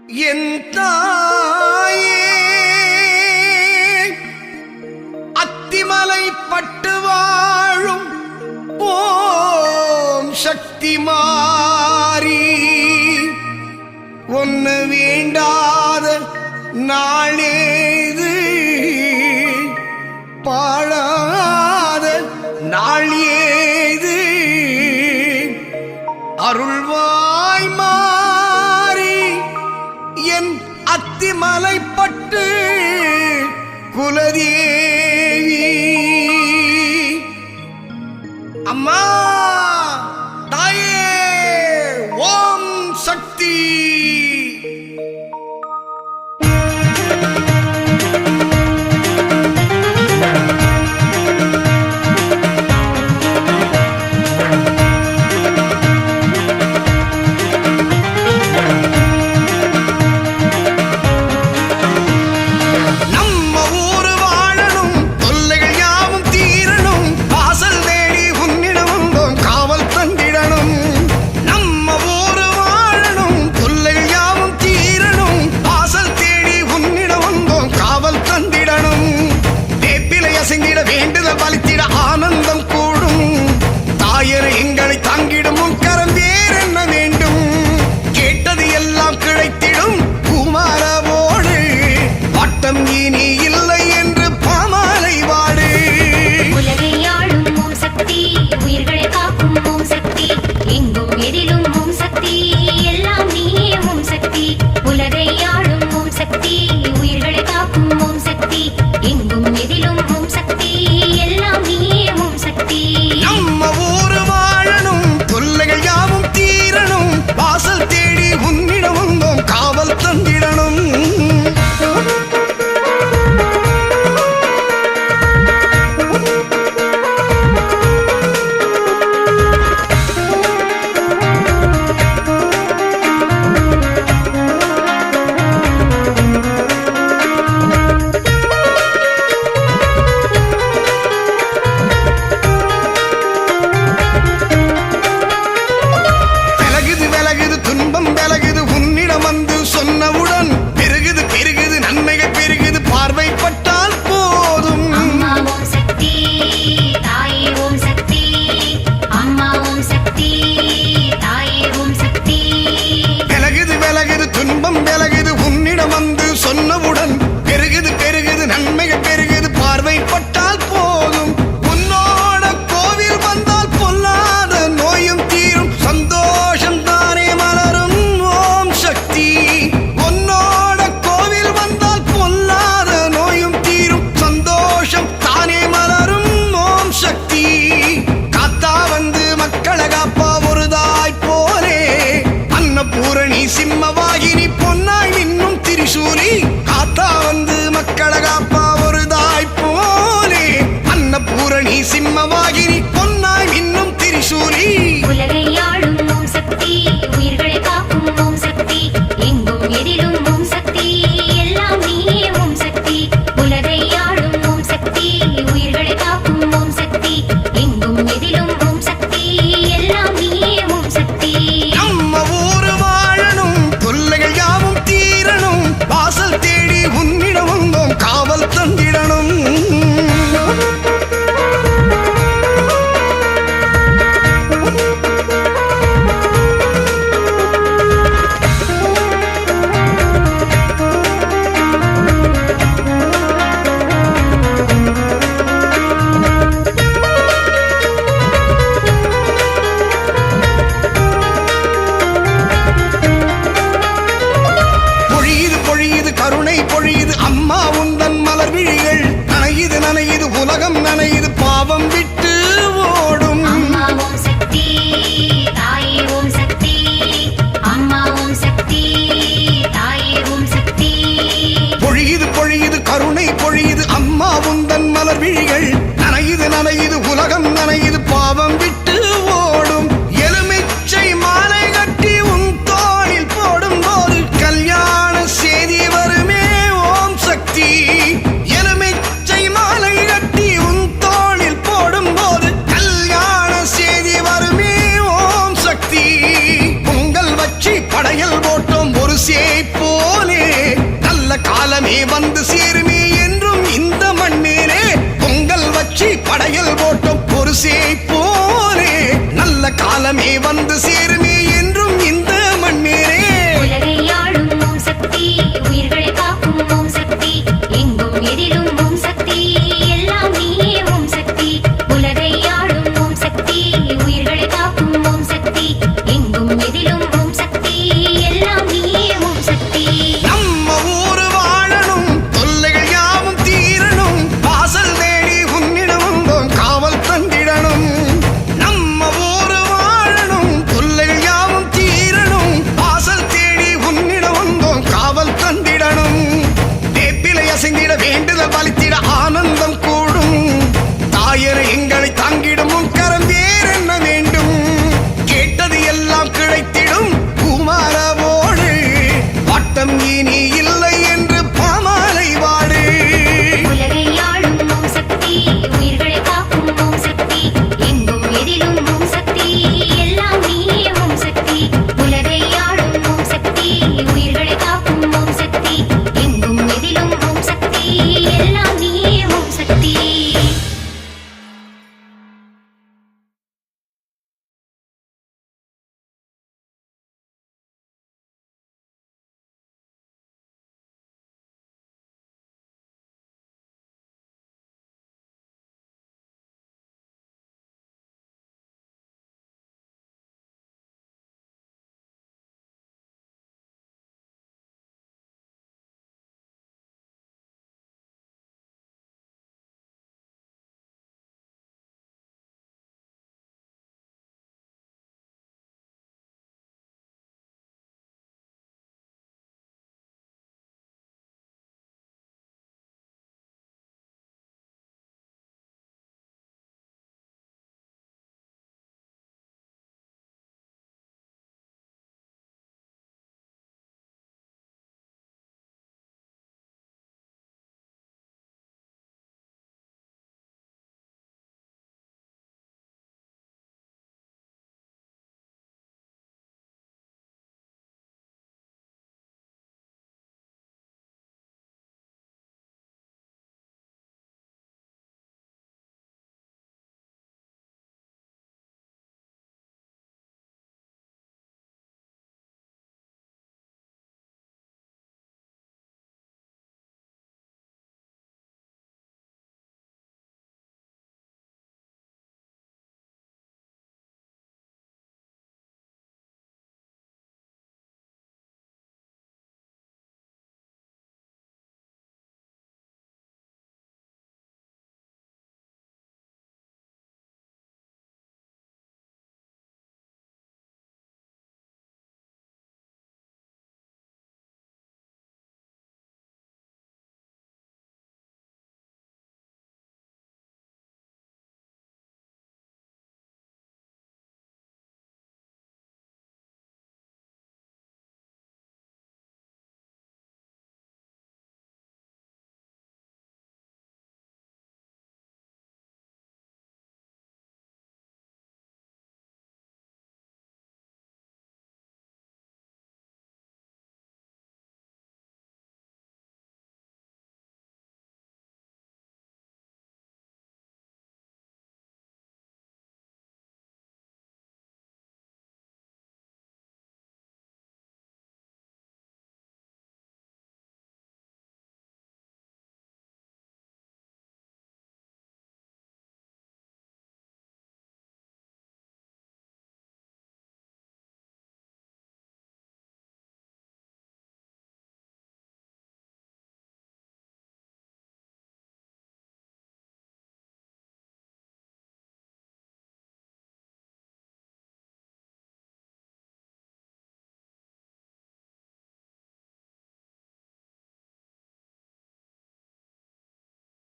என் தாயே அத்திமலை பட்டு வாழும் ஓம் சக்தி மாறி ஒன்னு வேண்டாத நாளேது பாழாத நாள் ஏது அருள்வாய் மாறி என் அத்திமலை பட்டு குலதேவி அம்மா தாயே ஓம் சக்தி. வேண்டுதல் பலித்திட ஆனந்தம் கூடும் தாயர் எங்களை தாங்கிடும் உன் கரம் வேறென்ன வேண்டும் கேட்டது எல்லாம் கிடைத்திடும் குமாரவோடு பட்டம் இனி இல்லை என்று பாமாலை வாடு. உலகை ஆளும் ஓம் சக்தி உயிர்களை காக்கும் ஓம் சக்தி எங்கும் எதிலும் ஓம் சக்தி எல்லாம் நீயே ஓம் சக்தி. உலகை ஆளும் ஓம் சக்தி உயிர்களை காக்கும் ஓம் சக்தி எங்கும் எதிலும் ஓம் சக்தி எல்லாம் நீயே ஓம் சக்தி. நம்ம ஊரு வாழணும் தொல்லைகள் யாவும் தீரணும் வாசல் தேடி உன்னிடம் வந்தோம் காவல் தந்திடணும். சொன்னவுடன் பெருகுது பெருகுது நன்மைகள் பெருகுது பார்வைப்பட்டால் போதும். அம்மா ஓம் சக்தி தாயே ஓம் சக்தி அம்மா ஓம் சக்தி தாயே ஓம் சக்தி. விலகுது விலகுது துன்பம் விலகுது உன்னிடம் வந்து சொன்னவுடன் பெருகுது பெருகுது நன்மைகள் பெருகுது பார்வைப்பட்டால் போதும். உன்னோட கோவில் வந்தால் பொல்லாத நோயும் தீரும் சந்தோஷம் தானே மலரும் ஓம் சக்தி. பூரணி சிம்மவாகினி பொன்னாய் மின்னும் திரிசூலி காத்தா வந்து மக்களை காப்பா ஒரு தாய் போலே அன்னபூரணி சிம்மவாகினி பொன்னாய் மின்னும் திரிசூலி. உலகை ஆளும் ஓம் சக்தி உயிர்களை காக்கும் ஓம் சக்தி எங்கும் எதிலும் ஓம் சக்தி எல்லாம் நீயே ஓம் சக்தி. உலகை ஆளும் ஓம் சக்தி உயிர்களை காக்கும் ஓம் சக்தி எங்கும் எதிலும் ஓம் சக்தி எல்லாம் நீயே ஓம் சக்தி. நம்ம ஊரு வாழணும் தொல்லைகள் யாவும் தீரணும் வாசல் தேடி உன்னிடம் வந்தோம் காவல் தந்திடணும். கருணை பொழியுது அம்மா உந்தன் மலர் விழிகள் நனையுது நனையுது உலகம் நனையுது பாவம் விட்டு ஓடும். அம்மா ஓம் சக்தி தாயே ஓம் சக்தி அம்மா ஓம் சக்தி தாயே ஓம் சக்தி. பொழியுது பொழியுது கருணை பொழியுது அம்மா உந்தன் மலர் விழிகள் நனையுது நனையுது உலகம் நனையுது பாவம் விட்டு ஓடும். எலுமிச்சை மாலை கட்டி உன் தோளில் போடும் போது கல்யாண செய்தி வருமே ஓம் சக்தி. எலுமிச்சை மாலை கட்டி உன் தோளில் போடும் போது கல்யாண செய்தி வருமே ஓம் சக்தி. பொங்கல் வச்சு படையல் போட்டோம் ஒரு சேப்போ காலமே வந்து சேருமே என்றும் இந்த மண்ணிலே பொங்கல் வச்சு படையல் போட்டோம் ஒரு போலே நல்ல காலமே வந்து சேருமே என்றும் இந்த மண்ணிலே உலகை ஆளும் ஓம் சக்தி உயிர்களை காக்கும் ஓம் சக்தி எங்கும் எதிலும் ஓம் சக்தி எல்லாம் நீயே ஓம் சக்தி உலகை ஆளும் ஓம் சக்தி உயிர்களை காக்கும் ஓம் சக்தி எங்கும் எதிலும் ஓம் சக்தி எல்லாம் நீயே ஓம் சக்தி நம்ம ஊரு வாழணும் தொல்லைகள் யாவும் தீரணும் வாசல் தேடி உன்னிடம் வந்தோம் காவல் தந்திடணும் நம்ம ஊரு வாழணும் தொல்லைகள் யாவும் தீரணும் வாசல் தேடி உன்னிடம் வந்தோம் காவல் தந்திடணும் வேப்பிலை அசைந்திட வேண்டுதல் பலித்திட ஆனந்தம் கூடும் தாயரை எங்களை தாங்கிடும் உன் கரம் வேறென்ன வேண்டும் கேட்டது எல்லாம் கிடைத்திடும் குமாரவோடு வட்டம் இனி